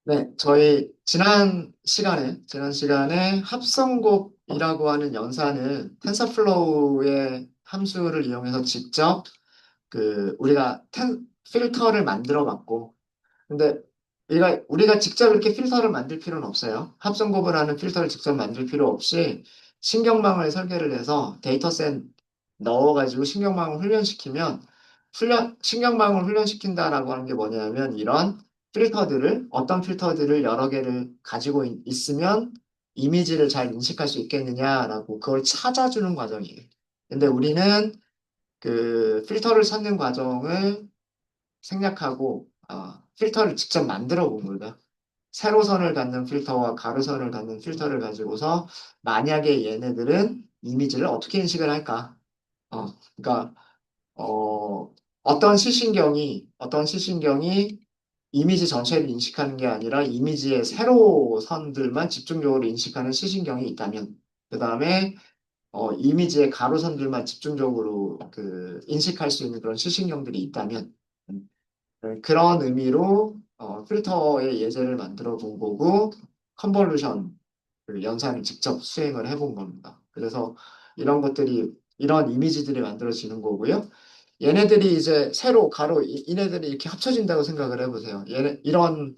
네, 저희 지난 시간에 합성곱이라고 하는 연산을 텐서플로우의 함수를 이용해서 직접 우리가 필터를 만들어 봤고, 근데 우리가 직접 이렇게 필터를 만들 필요는 없어요. 합성곱을 하는 필터를 직접 만들 필요 없이 신경망을 설계를 해서 데이터셋 넣어가지고 신경망을 훈련시키면 신경망을 훈련시킨다라고 하는 게 뭐냐면 이런 어떤 필터들을 여러 개를 가지고 있으면 이미지를 잘 인식할 수 있겠느냐라고 그걸 찾아주는 과정이에요. 근데 우리는 그 필터를 찾는 과정을 생략하고 필터를 직접 만들어 본 거다. 세로선을 갖는 필터와 가로선을 갖는 필터를 가지고서 만약에 얘네들은 이미지를 어떻게 인식을 할까? 그러니까 어떤 시신경이 이미지 전체를 인식하는 게 아니라 이미지의 세로선들만 집중적으로 인식하는 시신경이 있다면, 그 다음에 이미지의 가로선들만 집중적으로 인식할 수 있는 그런 시신경들이 있다면, 네, 그런 의미로 필터의 예제를 만들어 본 거고 컨볼루션 연산을 직접 수행을 해본 겁니다. 그래서 이런 이미지들이 만들어지는 거고요. 얘네들이 이제 세로, 가로, 이네들이 이렇게 합쳐진다고 생각을 해보세요. 이런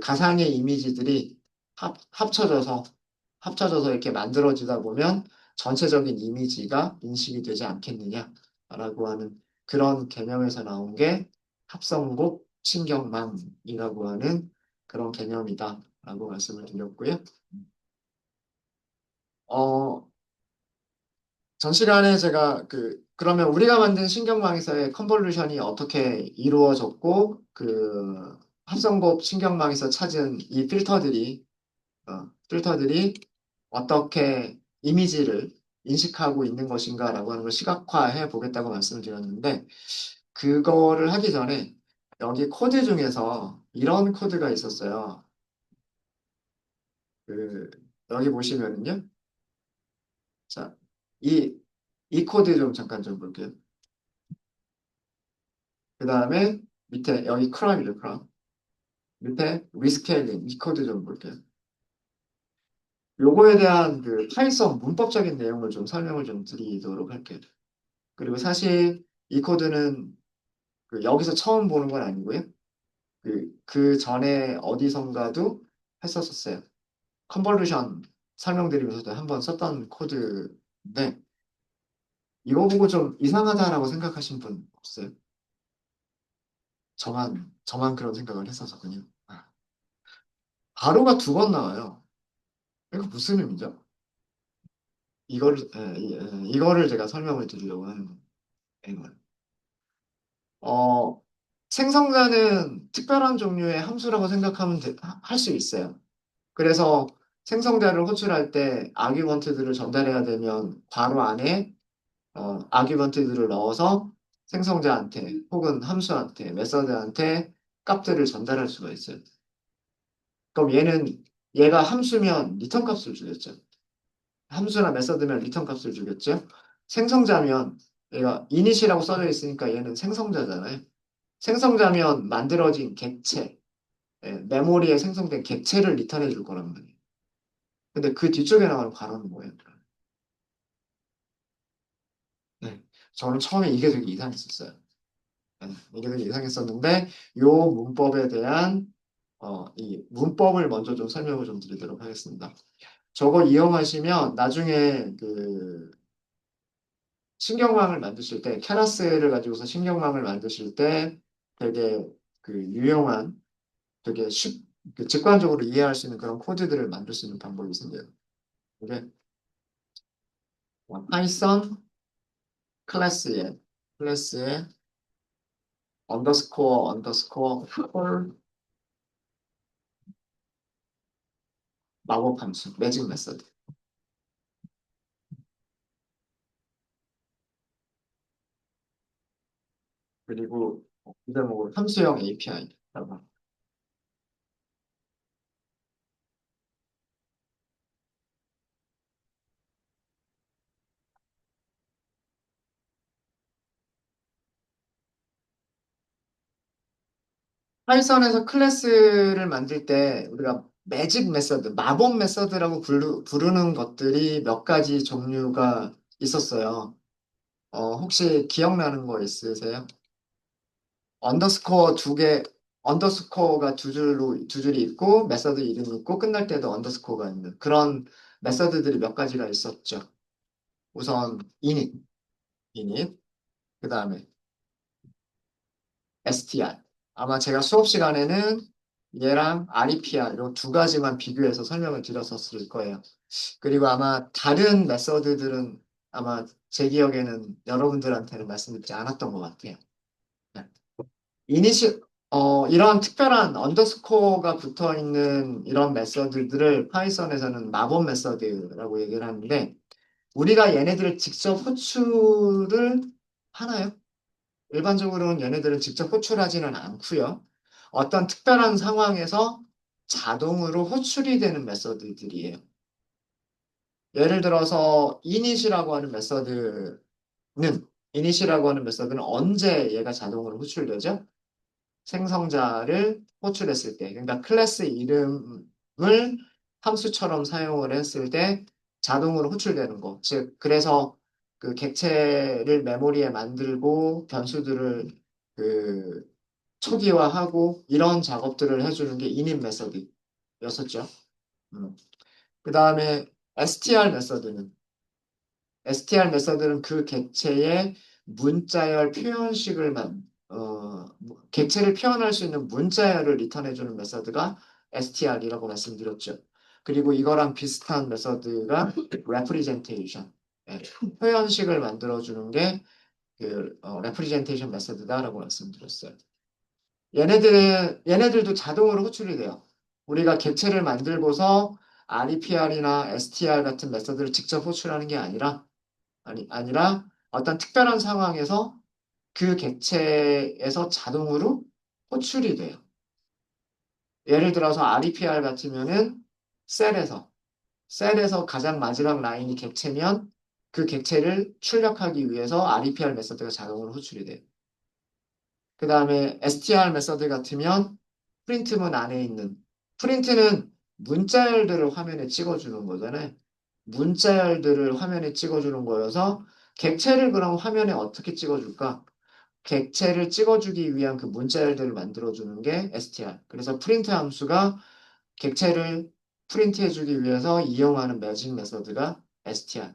가상의 이미지들이 합쳐져서 이렇게 만들어지다 보면 전체적인 이미지가 인식이 되지 않겠느냐라고 하는 그런 개념에서 나온 게 합성곡 신경망이라고 하는 그런 개념이다라고 말씀을 드렸고요. 어, 전 시간에 제가 그러면 우리가 만든 신경망에서의 컨볼루션이 어떻게 이루어졌고, 합성곡 신경망에서 찾은 이 필터들이 어떻게 이미지를 인식하고 있는 것인가라고 하는 걸 시각화해 보겠다고 말씀을 드렸는데, 그거를 하기 전에 여기 코드 중에서 이런 코드가 있었어요. 그, 여기 보시면은요. 자, 이 코드 좀 잠깐 좀 볼게요. 그 다음에 밑에 여기 크럼이죠, 크럼. 밑에 리스케일링 이 코드 좀 볼게요. 요거에 대한 파이썬 문법적인 내용을 좀 설명을 좀 드리도록 할게요. 그리고 사실 이 코드는 여기서 처음 보는 건 아니고요. 그 전에 어디선가도 했었었어요. 컨볼루션 설명드리면서도 한번 썼던 코드인데, 이거 보고 좀 이상하다라고 생각하신 분 없어요? 저만 그런 생각을 했었거든요. 가로가 두 번 나와요. 이거 무슨 의미죠? 이거를 제가 설명을 드리려고 하는 거예요. 어, 생성자는 특별한 종류의 함수라고 생각하면 할 수 있어요. 그래서 생성자를 호출할 때 아규먼트들을 전달해야 되면 괄호 안에 아규먼트들을 넣어서 생성자한테 혹은 함수한테 메서드한테 값들을 전달할 수가 있어요. 그럼 얘가 함수면 리턴 값을 주겠죠. 함수나 메서드면 리턴 값을 주겠죠. 생성자면 얘가 이닛이라고 써져 있으니까 얘는 생성자잖아요. 생성자면 만들어진 객체, 메모리에 생성된 객체를 리턴해 줄 거란 말이에요. 근데 그 뒤쪽에 나오는 괄호는 뭐예요? 네. 저는 처음에 이게 되게 이상했었어요. 이게 되게 이상했었는데 요 문법에 대한 이 문법을 먼저 좀 설명을 좀 드리도록 하겠습니다. 저거 이용하시면 나중에 신경망을 만드실 때, 캐라스를 가지고서 신경망을 만드실 때 되게 유용한, 되게 직관적으로 이해할 수 있는 그런 코드들을 만들 수 있는 방법이 생겨요. 이게 파이썬 클래스에 언더스코어 콜 마법 함수, 매직 메서드. 그리고 부제목으로 함수형 API라고 합니다. 파이썬에서 클래스를 만들 때 우리가 매직 메서드, 마법 메서드라고 부르는 것들이 몇 가지 종류가 있었어요. 혹시 기억나는 거 있으세요? 언더스코어 두 개, 언더스코어가 두 줄이 있고, 메서드 이름이 있고, 끝날 때도 언더스코어가 있는 그런 메서드들이 몇 가지가 있었죠. 우선, init, 그 다음에 str. 아마 제가 수업 시간에는 얘랑 repr, 이두 가지만 비교해서 설명을 드렸었을 거예요. 그리고 아마 다른 메서드들은 아마 제 기억에는 여러분들한테는 말씀드리지 않았던 것 같아요. 네. 이니시, 이런 특별한 언더스코어가 붙어 있는 이런 메서드들을 파이썬에서는 마법 메서드라고 얘기를 하는데, 우리가 얘네들을 직접 호출을 하나요? 일반적으로는 얘네들은 직접 호출하지는 않고요. 어떤 특별한 상황에서 자동으로 호출이 되는 메서드들이에요. 예를 들어서 init이라고 하는 메서드는 언제 얘가 자동으로 호출되죠? 생성자를 호출했을 때, 그러니까 클래스 이름을 함수처럼 사용을 했을 때 자동으로 호출되는 거. 즉, 그래서 그 객체를 메모리에 만들고 변수들을 그 초기화하고 이런 작업들을 해주는 게 init 메서드였었죠. 그 다음에 str 메서드는 그 객체의 문자열 객체를 표현할 수 있는 문자열을 리턴해주는 메서드가 str이라고 말씀드렸죠. 그리고 이거랑 비슷한 메서드가 representation, 예, 표현식을 만들어주는 게 representation 메서드다라고 말씀드렸어요. 얘네들도 자동으로 호출이 돼요. 우리가 객체를 만들고서 REPR이나 STR 같은 메서드를 직접 호출하는 게 아니라 어떤 특별한 상황에서 그 객체에서 자동으로 호출이 돼요. 예를 들어서 REPR 같으면은 셀에서, 셀에서 가장 마지막 라인이 객체면 그 객체를 출력하기 위해서 REPR 메서드가 자동으로 호출이 돼요. 그 다음에 str 메서드 같으면 프린트문 안에 있는 프린트는 문자열들을 화면에 찍어주는 거잖아요. 문자열들을 화면에 찍어주는 거여서 객체를 그럼 화면에 어떻게 찍어줄까? 객체를 찍어주기 위한 그 문자열들을 만들어주는 게 str. 그래서 프린트 함수가 객체를 프린트해주기 위해서 이용하는 매직 메서드가 str이에요.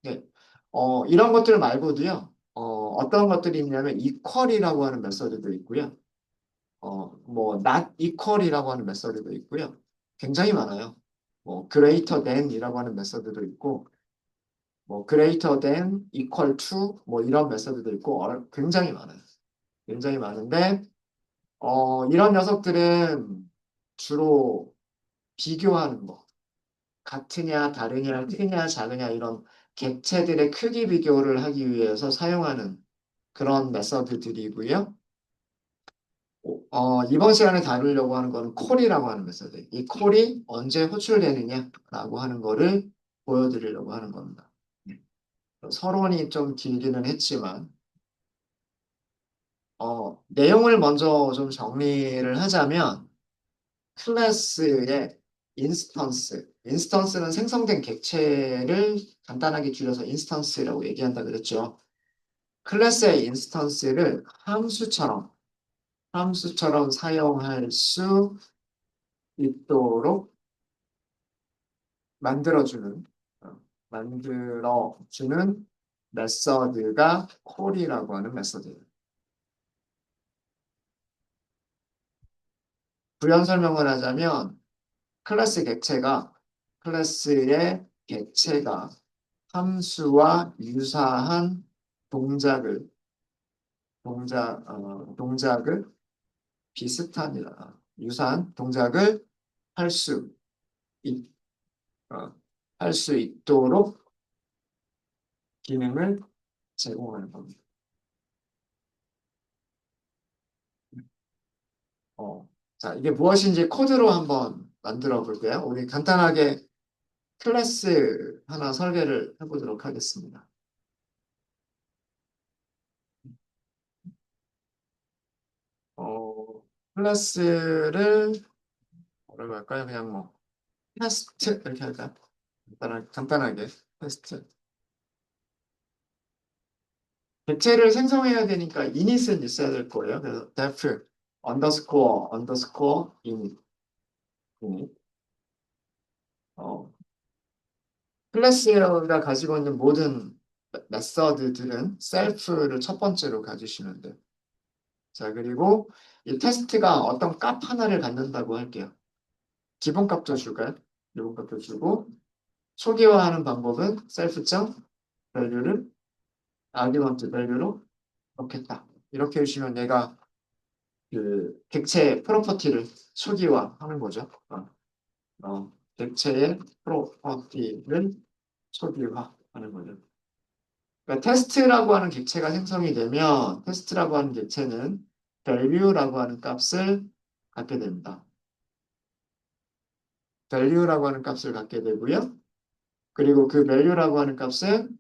네. 이런 것들 말고도요, 어떤 것들이 있냐면 equal이라고 하는 메서드도 있고요. not equal이라고 하는 메서드도 있고요. 굉장히 많아요. greater than이라고 하는 메서드도 있고, greater than, equal to, 이런 메서드도 있고, 굉장히 많아요. 굉장히 많은데, 이런 녀석들은 주로 비교하는 거, 같으냐, 다르냐, 크냐, 작으냐, 이런 객체들의 크기 비교를 하기 위해서 사용하는 그런 메서드들이고요. 이번 시간에 다루려고 하는 거는 콜이라고 하는 메서드. 이 콜이 언제 호출되느냐라고 하는 거를 보여드리려고 하는 겁니다. 네. 서론이 좀 길기는 했지만, 내용을 먼저 좀 정리를 하자면, 클래스의 인스턴스는 생성된 객체를 간단하게 줄여서 인스턴스라고 얘기한다 그랬죠. 클래스의 인스턴스를 함수처럼 사용할 수 있도록 만들어주는, 만들어주는 메서드가 콜이라고 하는 메서드예요. 부연 설명을 하자면 클래스의 객체가 함수와 유사한 동작을, 동작을 유사한 동작을 할 수, 있, 할 수 있도록 기능을 제공하는 겁니다. 자, 이게 무엇인지 코드로 한번 만들어 볼게요. 우리 간단하게 클래스 하나 설계를 해보도록 하겠습니다. 클래스를 뭐라고 할까요? 그냥 뭐 테스트 이렇게 할까요? 간단하게 테스트. 객체를 생성해야 되니까 init은 있어야 될 거예요. 그래서 def underscore init. init. 어, 클래스가 가지고 있는 모든 메서드들은 셀프를 첫 번째로 가지시면 돼요. 자, 그리고 이 테스트가 어떤 값 하나를 갖는다고 할게요. 기본값도 줄까요? 기본값도 주고 초기화하는 방법은 self.value를 argument value로 넣겠다. 이렇게 해주시면 내가 그 객체 프로퍼티를 초기화하는 거죠. 객체의 프로퍼티를 초기화하는 거죠. 그러니까 테스트라고 하는 객체가 생성이 되면 테스트라고 하는 객체는 value라고 하는 값을 갖게 됩니다. value라고 하는 값을 갖게 되고요. 그리고 그 value라고 하는 값은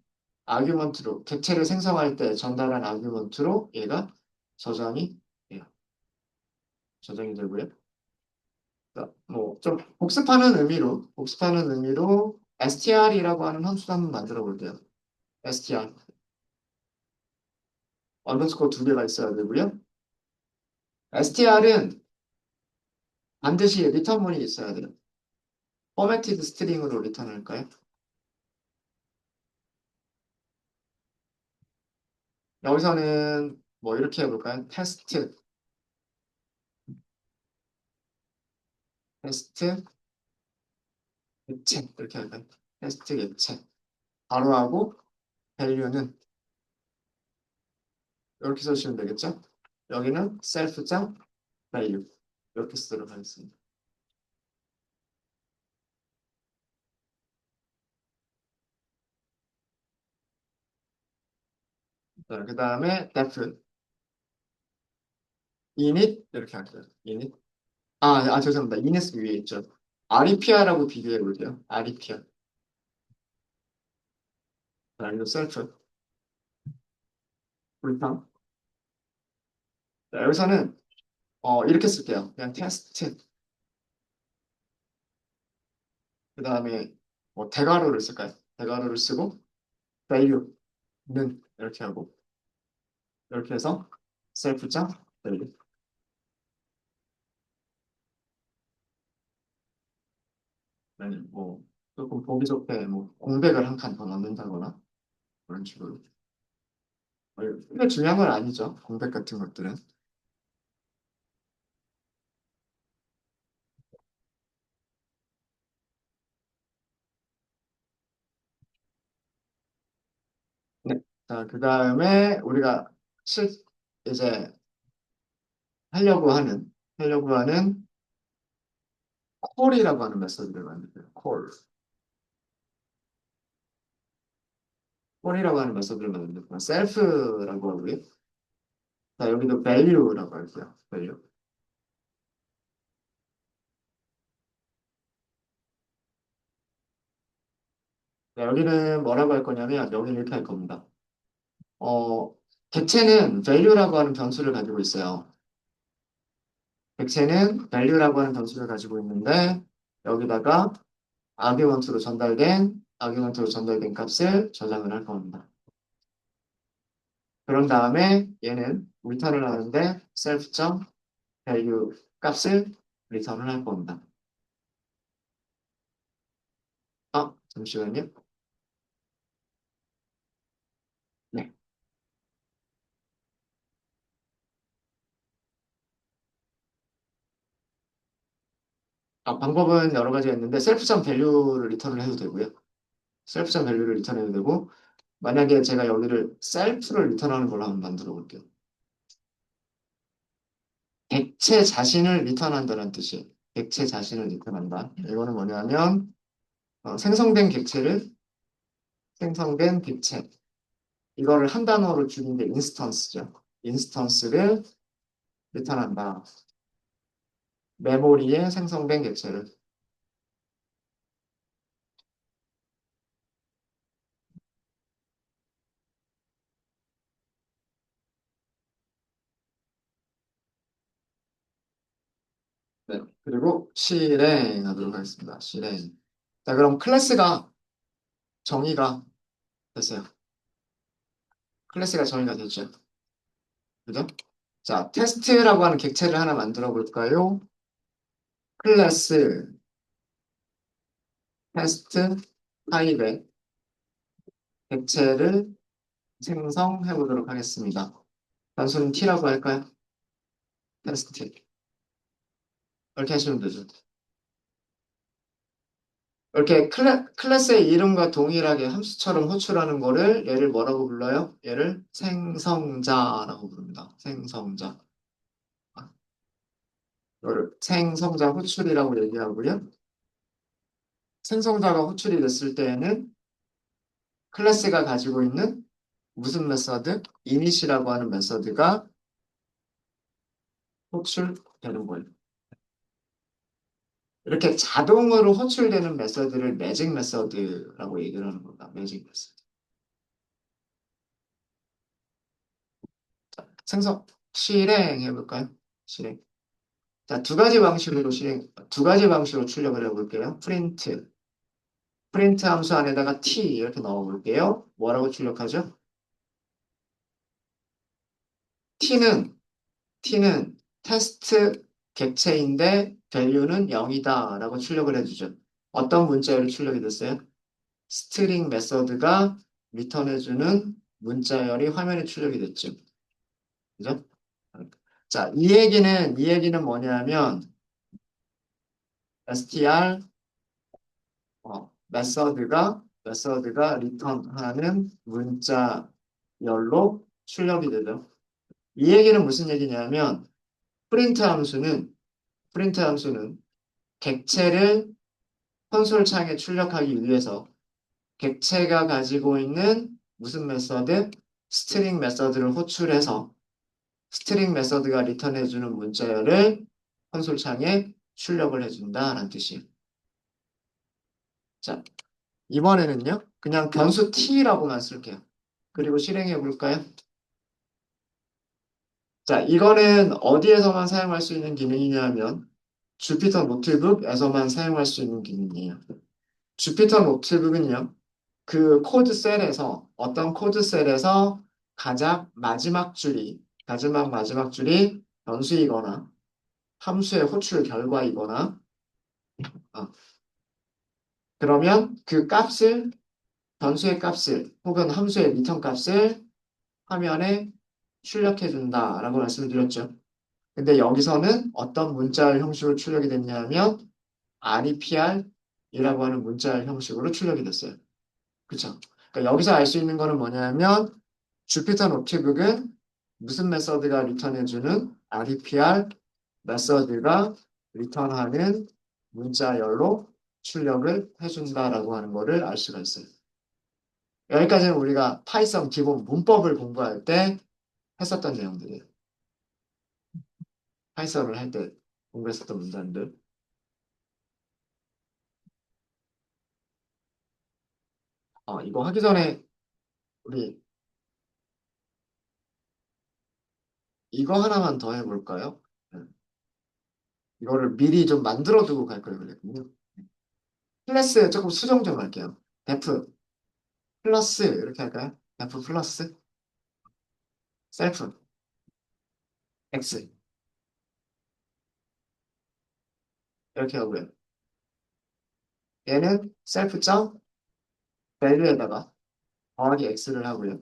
argument로 객체를 생성할 때 전달한 argument로 얘가 저장이 돼요. 저장이 되고요. 뭐좀 복습하는 의미로 str이라고 하는 함수도 한번 만들어 볼게요. str 언더스코어 두 개가 있어야 되고요. str은 반드시 리턴문이 있어야 돼요. 포매티드 스트링으로 리턴할까요? 여기서는 뭐 이렇게 해볼까요? 테스트 객체 이렇게 할까요? 테스트 객체 바로 하고 밸류는 이렇게 써주시면 되겠죠? 여기는 self.value 이렇게 쓰도록 하겠습니다. 그 다음에 def init 이렇게 할게요. init 죄송합니다. init 위에 있죠. arip야라고 비교해 볼게요. arip야 아니면 self 불편. 자, 여기서는 이렇게 쓸게요. 그냥 테스트 그 다음에 뭐 대괄호를 쓸까요? 대괄호를 쓰고 value는 이렇게 하고 이렇게 해서 self.value 뭐 조금 보기 좋게 뭐 공백을 한 칸 더 넣는다거나 그런 식으로. 근데 중요한 건 아니죠. 공백 같은 것들은. 네. 자, 그 다음에 우리가 이제 하려고 하는 콜이라고 하는 메서드를 만들어요. 콜이라고 하는 메서드를 만들어요. 셀프라고 하고요. 자, 여기도 value라고 할게요. value. 자, 여기는 뭐라고 할 거냐면 여기는 이렇게 할 겁니다. 어, 객체는 value라고 하는 변수를 가지고 있어요. 객체는 value라고 하는 변수를 가지고 있는데 여기다가 아규먼트로 전달된 값을 저장을 할 겁니다. 그런 다음에 얘는 리턴을 하는데 self.value 값을 리턴을 할 겁니다. 잠시만요. 네. 방법은 여러 가지가 있는데 self.value를 리턴을 해도 되고요. self.value를 리턴해도 되고 만약에 제가 여기를 self를 리턴하는 걸로 한번 만들어 볼게요. 객체 자신을 리턴한다는 뜻이에요. 객체 자신을 리턴한다. 이거는 뭐냐면 생성된 객체 이거를 한 단어로 줄인 게 인스턴스죠. 인스턴스를 리턴한다. 메모리에 생성된 객체를. 그리고 실행하도록 하겠습니다. 실행. 자, 그럼 클래스가 정의가 됐어요. 클래스가 정의가 됐죠. 그죠? 자, 테스트라고 하는 객체를 하나 만들어 볼까요? 클래스 테스트 타입의 객체를 생성해 보도록 하겠습니다. 단순히 t라고 할까요? 테스트. 이렇게 하시면 되죠. 이렇게 클래스의 이름과 동일하게 함수처럼 호출하는 거를 얘를 뭐라고 불러요? 얘를 생성자라고 부릅니다. 생성자. 이거를 생성자 호출이라고 얘기하고요. 생성자가 호출이 됐을 때에는 클래스가 가지고 있는 무슨 메서드? init이라고 하는 메서드가 호출되는 거예요. 이렇게 자동으로 호출되는 메서드를 매직 메서드라고 얘기를 하는 겁니다. 매직 메서드. 생성 실행해 볼까요? 실행. 자, 두 가지 방식으로 출력을 해볼게요. 프린트 함수 안에다가 t 이렇게 넣어볼게요. 뭐라고 출력하죠? t는 테스트 객체인데 value는 0이다 라고 출력을 해주죠. 어떤 문자열이 출력이 됐어요? 스트링 메서드가 리턴해주는 문자열이 화면에 출력이 됐죠. 그죠? 자, 이 얘기는 뭐냐면 str 메서드가 리턴하는 문자열로 출력이 되죠. 이 얘기는 무슨 얘기냐면 프린트 함수는 프린트 함수는 객체를 콘솔 창에 출력하기 위해서 객체가 가지고 있는 무슨 메서드? 스트링 메서드를 호출해서 스트링 메서드가 리턴해주는 문자열을 콘솔 창에 출력을 해준다라는 뜻이에요. 자, 이번에는요. 그냥 변수 t라고만 쓸게요. 그리고 실행해 볼까요? 자, 이거는 어디에서만 사용할 수 있는 기능이냐면 주피터 노트북에서만 사용할 수 있는 기능이에요. 주피터 노트북은요. 그 코드 셀에서 어떤 코드 셀에서 마지막 줄이 변수이거나 함수의 호출 결과이거나 어, 그러면 그 값을 변수의 값을 혹은 함수의 리턴 값을 화면에 출력해 준다라고 말씀을 드렸죠. 근데 여기서는 어떤 문자열 형식으로 출력이 됐냐면 REPR이라고 하는 문자열 형식으로 출력이 됐어요. 그쵸? 그러니까 여기서 알 수 있는 거는 뭐냐면 주피터 노트북은 무슨 메서드가 리턴해주는 REPR 메서드가 리턴하는 문자열로 출력을 해준다라고 하는 거를 알 수가 있어요. 여기까지는 우리가 파이썬 기본 문법을 공부할 때 했었던 내용들이에요. 파이썬을 할 때 공부했었던 문장들. 이거 하기 전에 우리 이거 하나만 더 해볼까요? 네. 이거를 미리 좀 만들어 두고 갈 걸 그랬거든요. 클래스 조금 수정 좀 할게요. def 플러스 이렇게 할까요? def 플러스 셀프 x 이렇게 하고요. 얘는 셀프 점 value에다가 더하기 x를 하고요.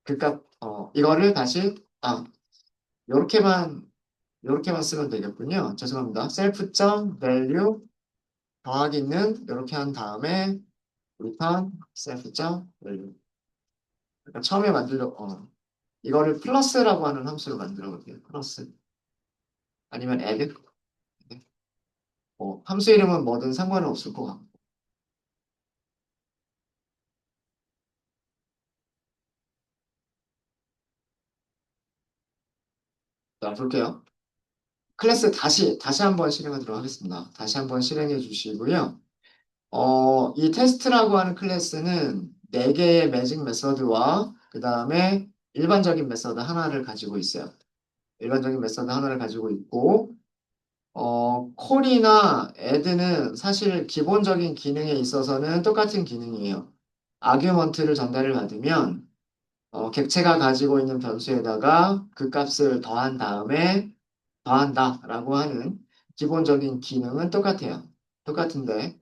그니까 이거를 다시 요렇게만 요렇게만 쓰면 되겠군요. 죄송합니다. 셀프 점 value 더하기는 이렇게 한 다음에 return 셀프 점 value. 그러니까 처음에 이거를 플러스라고 하는 함수로 만들어 볼게요. 플러스 아니면 add 함수 이름은 뭐든 상관은 없을 것 같고. 자, 볼게요. 클래스 다시 한번 실행하도록 하겠습니다. 다시 한번 실행해 주시고요. 이 테스트라고 하는 클래스는 4개의 매직 메서드와 그 다음에 일반적인 메서드 하나를 가지고 있어요. 일반적인 메서드 하나를 가지고 있고 콜이나 add는 사실 기본적인 기능에 있어서는 똑같은 기능이에요. 아규먼트를 전달을 받으면 객체가 가지고 있는 변수에다가 그 값을 더한 다음에 더한다라고 하는 기본적인 기능은 똑같아요. 똑같은데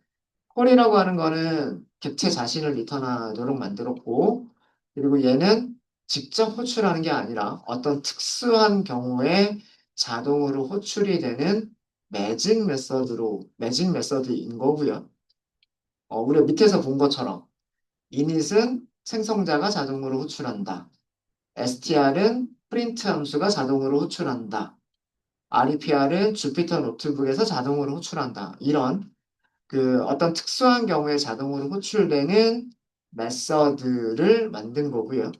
콜이라고 하는 거는 객체 자신을 리턴하도록 만들었고 그리고 얘는 직접 호출하는 게 아니라 어떤 특수한 경우에 자동으로 호출이 되는 매직 메서드인 거고요. 우리가 밑에서 본 것처럼 init은 생성자가 자동으로 호출한다. str은 프린트 함수가 자동으로 호출한다. repr은 주피터 노트북에서 자동으로 호출한다. 이런 그 어떤 특수한 경우에 자동으로 호출되는 메서드를 만든 거고요.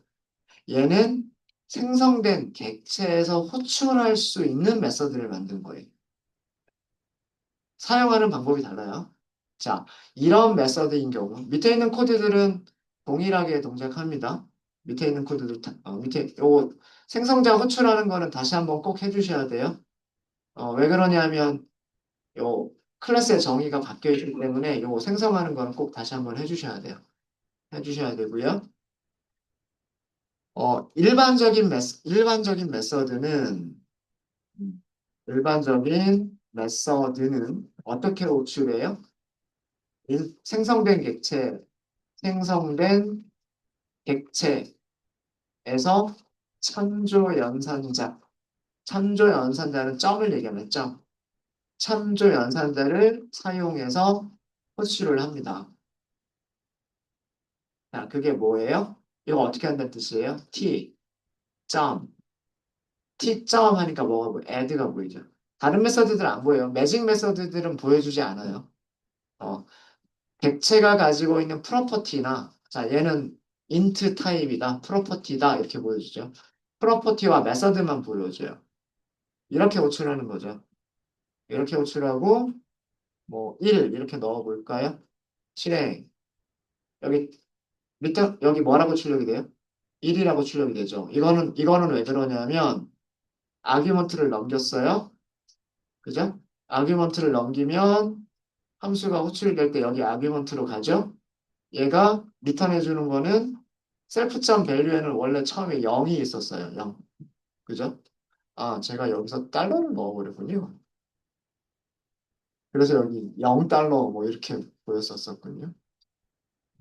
얘는 생성된 객체에서 호출할 수 있는 메서드를 만든 거예요. 사용하는 방법이 달라요. 자, 이런 메서드인 경우 밑에 있는 코드들은 동일하게 동작합니다. 밑에 있는 코드들 밑에 요 생성자 호출하는 거는 다시 한번 꼭 해주셔야 돼요. 왜 그러냐면 요 클래스의 정의가 바뀌어 있기 때문에 요 생성하는 거는 꼭 다시 한번 해주셔야 돼요. 해주셔야 되고요. 일반적인 메서드는 어떻게 호출해요? 생성된 생성된 객체에서 참조 연산자, 참조 연산자는 점을 얘기하면 점, 참조 연산자를 사용해서 호출을 합니다. 자, 그게 뭐예요? 이거 어떻게 한다는 뜻이에요? 점, T점 하니까 뭐가 보여? add가 보이죠? 다른 메서드들 안 보여요. 매직 메서드들은 보여주지 않아요. 어, 객체가 가지고 있는 프로퍼티나, 자, 얘는 int 타입이다, 프로퍼티다, 이렇게 보여주죠. 프로퍼티와 메서드만 보여줘요. 이렇게 호출하는 거죠. 이렇게 호출하고, 뭐, 1 이렇게 넣어볼까요? 실행. 여기, 여기 뭐라고 출력이 돼요? 1이라고 출력이 되죠. 이거는 왜 그러냐면, 아규먼트를 넘겼어요. 그죠? 아규먼트를 넘기면 함수가 호출될 때 여기 아규먼트로 가죠. 얘가 리턴해 주는 거는 셀프점 밸류에는 원래 처음에 0이 있었어요. 0. 그죠? 아, 제가 여기서 달러를 넣어버렸군요. 그래서 여기 0달러 뭐 이렇게 보였었군요.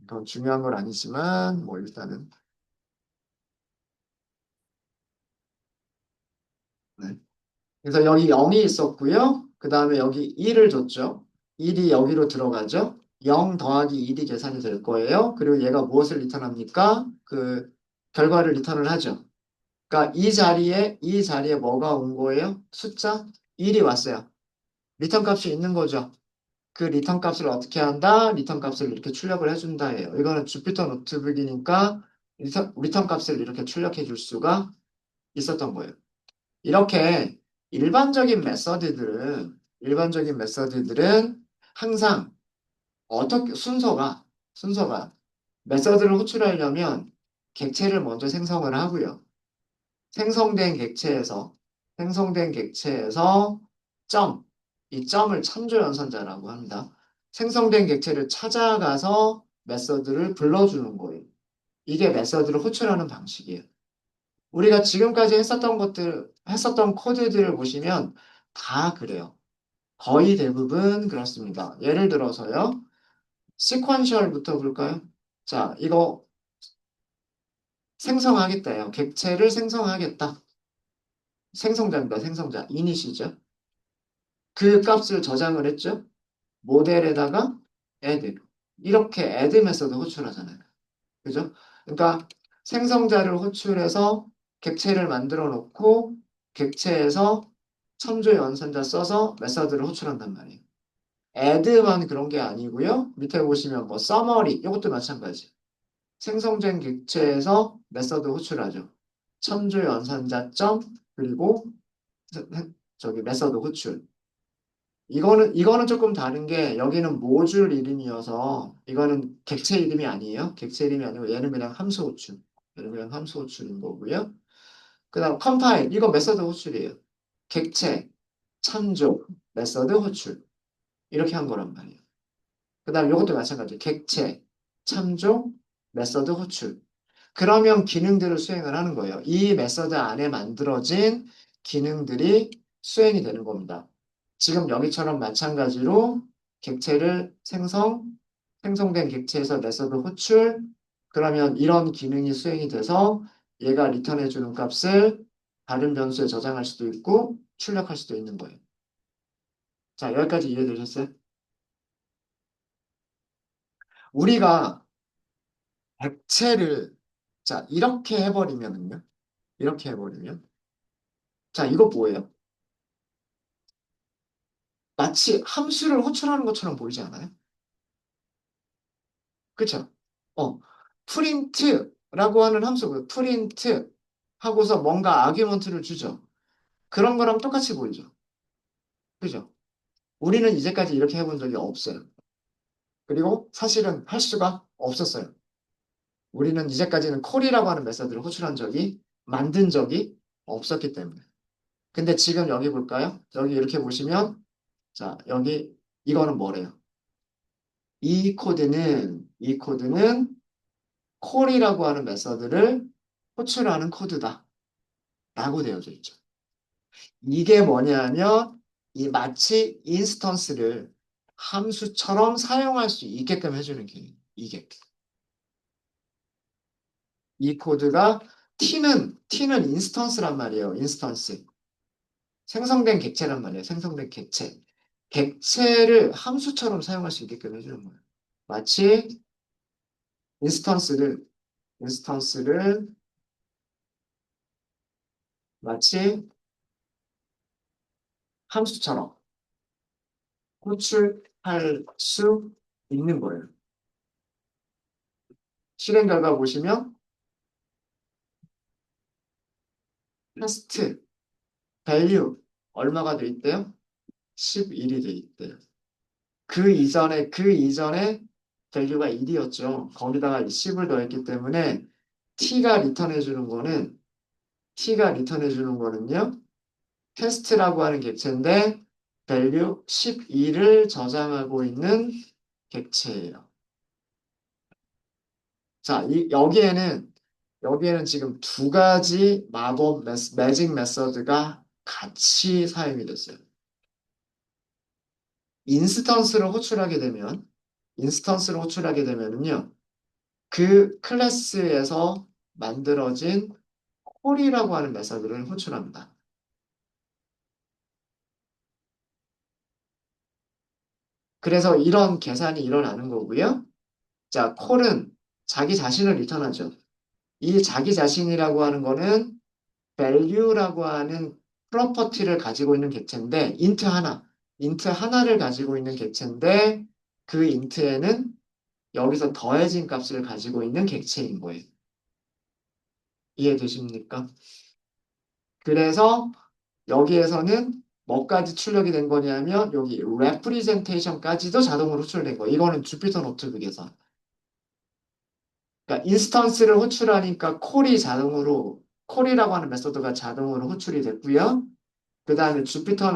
그건 중요한 건 아니지만 뭐 일단은 네. 그래서 여기 0이 있었고요. 그 다음에 여기 1을 줬죠. 1이 여기로 들어가죠. 0 더하기 1이 계산이 될 거예요. 그리고 얘가 무엇을 리턴합니까? 그 결과를 리턴을 하죠. 그러니까 이 자리에 뭐가 온 거예요? 숫자 1이 왔어요. 리턴 값이 있는 거죠. 그 리턴 값을 어떻게 한다? 리턴 값을 이렇게 출력을 해준다예요. 이거는 주피터 노트북이니까 리턴 값을 이렇게 출력해 줄 수가 있었던 거예요. 이렇게 일반적인 메서드들은 항상 어떻게 순서가 메서드를 호출하려면 객체를 먼저 생성을 하고요. 생성된 객체에서 생성된 객체에서 점, 이 점을 참조 연산자라고 합니다. 생성된 객체를 찾아가서 메서드를 불러주는 거예요. 이게 메서드를 호출하는 방식이에요. 우리가 지금까지 했었던 코드들을 보시면 다 그래요. 거의 대부분 그렇습니다. 예를 들어서요. 시퀀셜부터 볼까요? 자, 이거 생성하겠다요. 객체를 생성하겠다. 생성자입니다. 생성자. 이닛이죠. 그 값을 저장을 했죠. 모델에다가 add. 이렇게 add 메서드 호출하잖아요. 그죠? 그러니까 생성자를 호출해서 객체를 만들어 놓고 객체에서 첨조 연산자 써서 메서드를 호출한단 말이에요. add만 그런 게 아니고요. 밑에 보시면 뭐 summary 이것도 마찬가지. 생성된 객체에서 메서드 호출하죠. 첨조 연산자 점 그리고 저기 메서드 호출. 이거는 조금 다른 게 여기는 모듈 이름이어서 이거는 객체 이름이 아니에요. 객체 이름이 아니고 얘는 그냥 함수 호출. 얘는 그냥 함수 호출인 거고요. 그다음 컴파일 이거 메서드 호출이에요. 객체, 참조. 메서드 호출. 이렇게 한 거란 말이에요. 그 다음에 이것도 마찬가지예요. 객체, 참조, 메서드 호출. 그러면 기능들을 수행을 하는 거예요. 이 메서드 안에 만들어진 기능들이 수행이 되는 겁니다. 지금 여기처럼 마찬가지로 객체를 생성된 객체에서 메서드 호출, 그러면 이런 기능이 수행이 돼서 얘가 리턴해 주는 값을 다른 변수에 저장할 수도 있고 출력할 수도 있는 거예요. 자, 여기까지 이해되셨어요? 우리가 객체를 자, 이렇게 해버리면은요. 이렇게 해버리면 자, 이거 뭐예요? 마치 함수를 호출하는 것처럼 보이지 않아요? 그쵸? 어, 프린트라고 하는 함수고요. 프린트 하고서 뭔가 아규먼트를 주죠. 그런 거랑 똑같이 보이죠. 그죠? 우리는 이제까지 이렇게 해본 적이 없어요. 그리고 사실은 할 수가 없었어요. 우리는 이제까지는 콜이라고 하는 메서드를 호출한 적이, 만든 적이 없었기 때문에. 근데 지금 여기 볼까요? 여기 이렇게 보시면, 자, 여기, 이거는 뭐래요? 이 코드는 콜이라고 하는 메서드를 호출하는 코드다. 라고 되어져 있죠. 이게 뭐냐면 이 마치 인스턴스를 함수처럼 사용할 수 있게끔 해주는 기능. 이게. 이 코드가 T는 인스턴스란 말이에요. 인스턴스. 생성된 객체란 말이에요. 생성된 객체. 객체를 함수처럼 사용할 수 있게끔 해주는 거예요. 마치 인스턴스를 인스턴스를 마치 함수처럼 호출할 수 있는 거예요. 실행 결과 보시면 테스트 밸류 얼마가 돼 있대요? 11이 돼 있대요. 그 이전에 밸류가 1이었죠. 거기다가 10을 더했기 때문에 T가 리턴해 주는 거는요. 테스트라고 하는 객체인데 밸류 12를 저장하고 있는 객체예요. 자, 여기에는 지금 두 가지 매직 메서드가 같이 사용이 됐어요. 인스턴스를 호출하게 되면, 인스턴스를 호출하게 되면은요, 그 클래스에서 만들어진 콜이라고 하는 메서드를 호출합니다. 그래서 이런 계산이 일어나는 거고요. 자, 콜은 자기 자신을 리턴하죠. 이 자기 자신이라고 하는 거는 value라고 하는 프로퍼티를 가지고 있는 객체인데 인트 하나를 가지고 있는 객체인데 그 인트에는 여기서 더해진 값을 가지고 있는 객체인 거예요. 이해되십니까? 그래서 여기에서는 뭐까지 출력이 된 거냐면 여기 representation까지도 자동으로 호출된 거예요. 이거는 주피터 노트북에서. 그러니까 인스턴스를 호출하니까 콜이라고 하는 메소드가 자동으로 호출이 됐고요. 그 다음에 주피터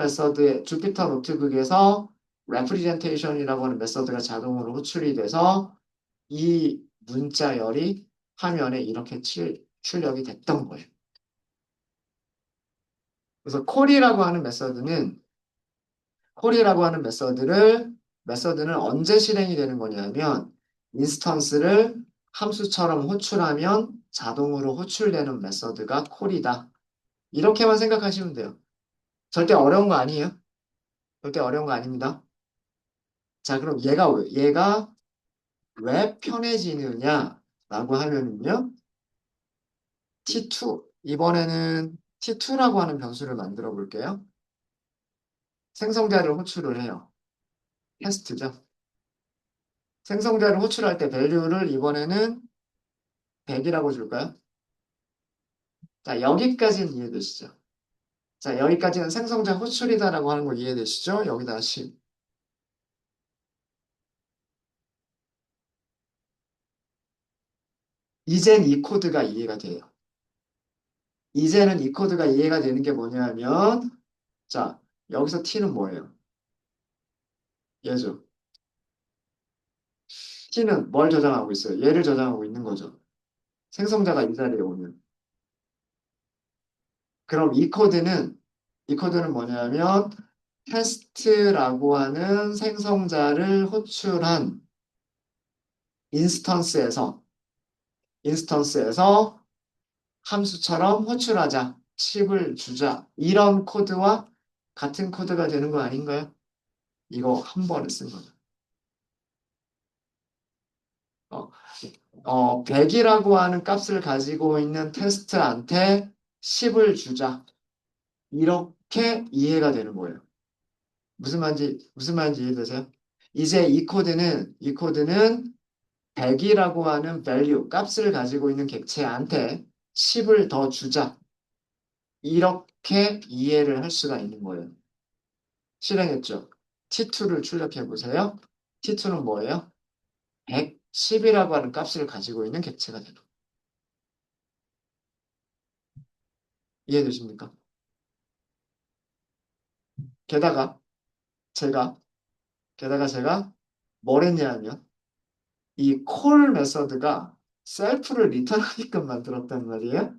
노트북에서 representation이라고 하는 메소드가 자동으로 호출이 돼서 이 문자열이 화면에 이렇게 출력이 됐던 거예요. 그래서 콜이라고 하는 메서드는 언제 실행이 되는 거냐면 인스턴스를 함수처럼 호출하면 자동으로 호출되는 메서드가 콜이다. 이렇게만 생각하시면 돼요. 절대 어려운 거 아니에요. 절대 어려운 거 아닙니다. 자, 그럼 얘가 왜 편해지느냐라고 하면은요. 이번에는 T2라고 하는 변수를 만들어 볼게요. 생성자를 호출을 해요. 테스트죠. 생성자를 호출할 때 밸류를 이번에는 100이라고 줄까요? 자, 여기까지는 이해되시죠? 자, 여기까지는 생성자 호출이다라고 하는 거 이해되시죠? 여기다 10. 이젠 이 코드가 이해가 돼요. 이제는 이 코드가 이해가 되는 게 뭐냐면, 자, 여기서 t는 뭐예요? 얘죠. t는 뭘 저장하고 있어요? 얘를 저장하고 있는 거죠. 생성자가 이 자리에 오면. 그럼 이 코드는 뭐냐면 테스트라고 하는 생성자를 호출한 인스턴스에서 인스턴스에서 함수처럼 호출하자, 칩을 주자. 이런 코드와 같은 코드가 되는 거 아닌가요? 이거 한 번에 쓴 거죠. 어, 100이라고 하는 값을 가지고 있는 테스트한테 10을 주자. 이렇게 이해가 되는 거예요. 무슨 말인지 이해되세요? 이제 이 코드는 100이라고 하는 value, 값을 가지고 있는 객체한테 10을 더 주자. 이렇게 이해를 할 수가 있는 거예요. 실행했죠. T2를 출력해 보세요. T2는 뭐예요? 110이라고 하는 값을 가지고 있는 객체가 되는 거예요. 이해되십니까? 게다가 제가 게다가 제가 뭘 했냐면 이 콜 메서드가 셀프를 리턴하게끔 만들었단 말이에요.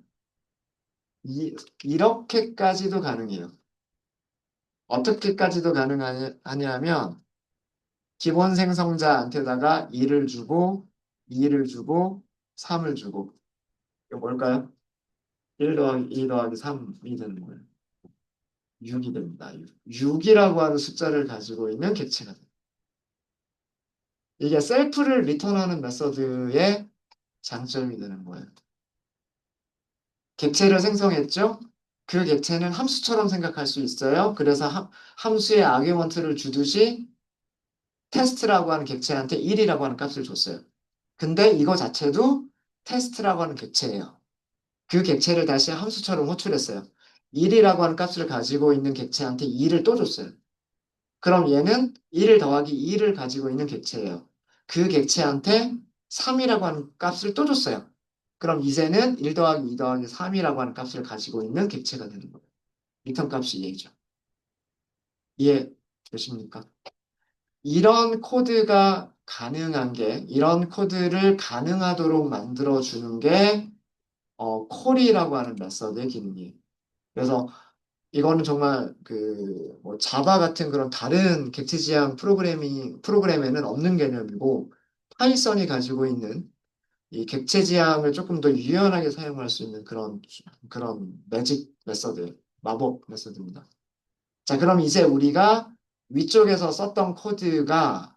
이렇게까지도 가능해요. 어떻게까지도 가능하냐면 기본 생성자한테다가 2를 주고 2를 주고 3을 주고 이거 뭘까요? 1 더하기 2 더하기 3이 되는 거예요. 6이 됩니다. 6이라고 하는 숫자를 가지고 있는 객체가 돼요. 이게 셀프를 리턴하는 메서드의 장점이 되는 거예요. 객체를 생성했죠? 그 객체는 함수처럼 생각할 수 있어요. 그래서 함수의 아규먼트를 주듯이 테스트라고 하는 객체한테 1이라고 하는 값을 줬어요. 근데 이거 자체도 테스트라고 하는 객체예요. 그 객체를 다시 함수처럼 호출했어요. 1이라고 하는 값을 가지고 있는 객체한테 2를 또 줬어요. 그럼 얘는 1을 더하기 2를 가지고 있는 객체예요. 그 객체한테 3이라고 하는 값을 또 줬어요. 그럼 이제는 1 더하기 2 더하기 3이라고 하는 값을 가지고 있는 객체가 되는 거예요. 리턴 값이 얘죠. 이해되십니까? 이런 코드를 가능하도록 만들어주는 게 콜이라고 하는 메서드의 기능이에요. 그래서 이거는 정말 뭐 자바 같은 그런 다른 객체 지향 프로그램에는 없는 개념이고 파이썬이 가지고 있는 이 객체 지향을 조금 더 유연하게 사용할 수 있는 그런 매직 메서드, 마법 메서드입니다. 자, 그럼 이제 우리가 위쪽에서 썼던 코드가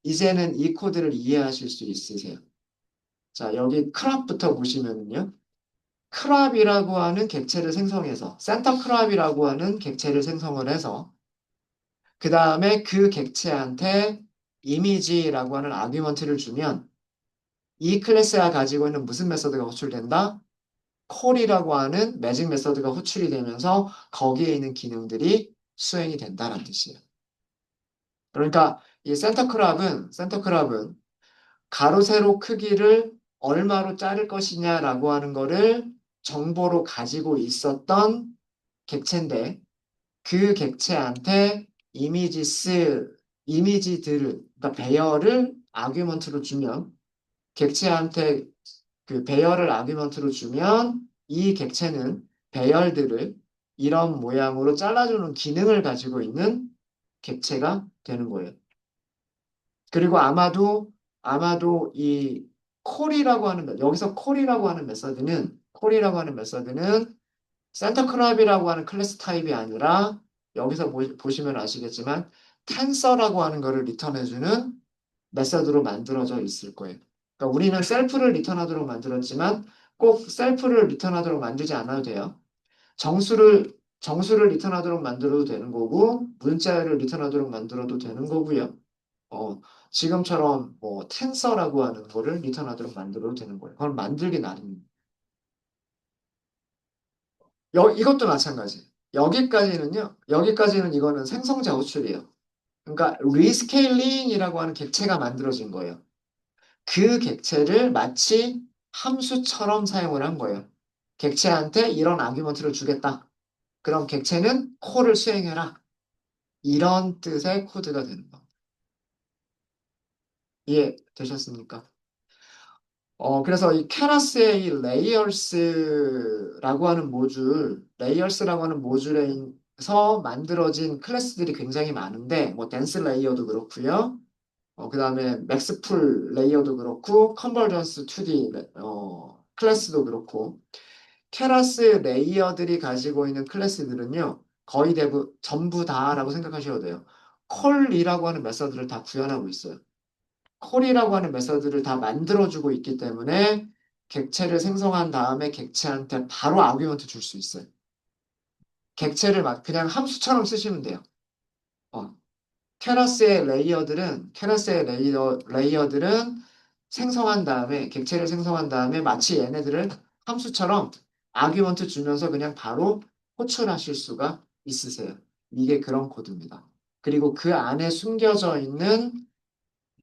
이제는 이 코드를 이해하실 수 있으세요. 자, 여기 크랍부터 보시면요. 크랍이라고 하는 객체를 생성해서 센터 크랍이라고 하는 객체를 생성을 해서 그 다음에 그 객체한테 이미지라고 하는 아규먼트를 주면 이 클래스가 가지고 있는 무슨 메서드가 호출된다? 콜이라고 하는 매직 메서드가 호출이 되면서 거기에 있는 기능들이 수행이 된다는 뜻이에요. 그러니까 이 센터 크랍은 가로 세로 크기를 얼마로 자를 것이냐라고 하는 거를 정보로 가지고 있었던 객체인데 그 객체한테 이미지들을 그러니까 배열을 아규먼트로 주면 객체한테 그 배열을 아규먼트로 주면 이 객체는 배열들을 이런 모양으로 잘라주는 기능을 가지고 있는 객체가 되는 거예요. 그리고 아마도 이 여기서 콜이라고 하는 메서드는 센터크랍이라고 하는 클래스 타입이 아니라 여기서 보시면 아시겠지만 텐서라고 하는 거를 리턴해주는 메서드로 만들어져 있을 거예요. 그러니까 우리는 셀프를 리턴하도록 만들었지만 꼭 셀프를 리턴하도록 만들지 않아도 돼요. 정수를 리턴하도록 만들어도 되는 거고 문자를 리턴하도록 만들어도 되는 거고요. 어, 지금처럼 뭐 텐서라고 하는 거를 리턴하도록 만들어도 되는 거예요. 그걸 만들기 나름입니다. 이것도 마찬가지. 여기까지는 이거는 생성자 호출이에요. 그러니까 리스케일링이라고 하는 객체가 만들어진 거예요. 그 객체를 마치 함수처럼 사용을 한 거예요. 객체한테 이런 아규먼트를 주겠다. 그럼 객체는 콜을 수행해라. 이런 뜻의 코드가 되는 거. 이해되셨습니까? 그래서 이 케라스의 이 레이어스라고 하는 모듈에서 만들어진 클래스들이 굉장히 많은데, 뭐, 댄스 레이어도 그렇고요. 그 다음에 맥스풀 레이어도 그렇고, 컨버전스 2D, 클래스도 그렇고, 케라스 레이어들이 가지고 있는 클래스들은요, 거의 전부 다라고 생각하셔도 돼요. 콜이라고 하는 메서드를 다 구현하고 있어요. 콜이라고 하는 메서드를 다 만들어주고 있기 때문에 객체를 생성한 다음에 객체한테 바로 아규먼트 줄 수 있어요. 객체를 막 그냥 함수처럼 쓰시면 돼요. 어, 케라스의 레이어들은 생성한 다음에 객체를 생성한 다음에 마치 얘네들을 함수처럼 아규먼트 주면서 그냥 바로 호출하실 수가 있으세요. 이게 그런 코드입니다. 그리고 그 안에 숨겨져 있는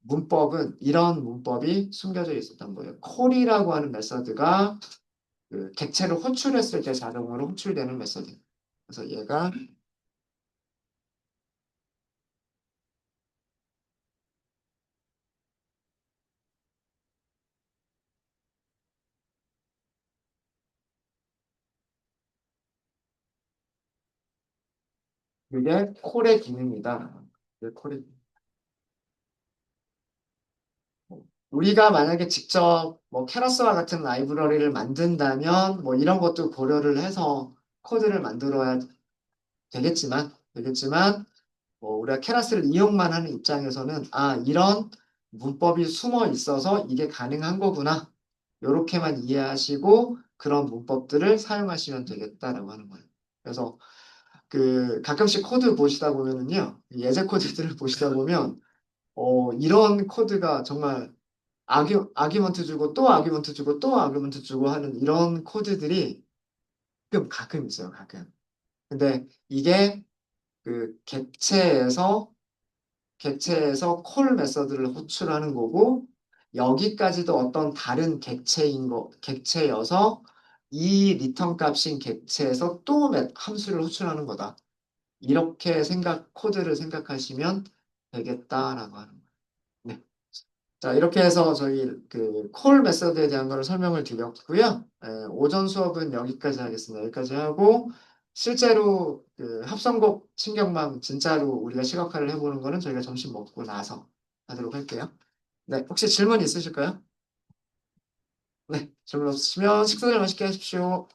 문법은 이런 문법이 숨겨져 있었던 거예요. 콜이라고 하는 메서드가 그 객체를 호출했을 때 자동으로 호출되는 메서드. 그래서 얘가 이게 콜의 기능이다. 이게 콜의 우리가 만약에 직접 뭐 케라스와 같은 라이브러리를 만든다면 뭐 이런 것도 고려를 해서 코드를 만들어야 되겠지만 뭐 우리가 케라스를 이용만 하는 입장에서는 아 이런 문법이 숨어 있어서 이게 가능한 거구나. 요렇게만 이해하시고 그런 문법들을 사용하시면 되겠다라고 하는 거예요. 그래서 그 가끔씩 코드 보시다 보면은요 예제 코드들을 보시다 보면 이런 코드가 정말 아규먼트 주고 또 아규먼트 주고 또 아규먼트 주고 하는 이런 코드들이 가끔 있어요, 가끔. 근데 이게 그 객체에서 콜 메서드를 호출하는 거고 여기까지도 어떤 다른 객체여서 이 리턴 값인 객체에서 또 함수를 호출하는 거다. 이렇게 코드를 생각하시면 되겠다라고 하는 거예요. 네. 자, 이렇게 해서 저희 그 콜 메서드에 대한 거를 설명을 드렸고요. 오전 수업은 여기까지 하겠습니다. 여기까지 하고 실제로 그 합성곡 신경망 진짜로 우리가 시각화를 해보는 거는 저희가 점심 먹고 나서 하도록 할게요. 네, 혹시 질문 있으실까요? 네, 질문 없으시면 식사를 맛있게 하십시오.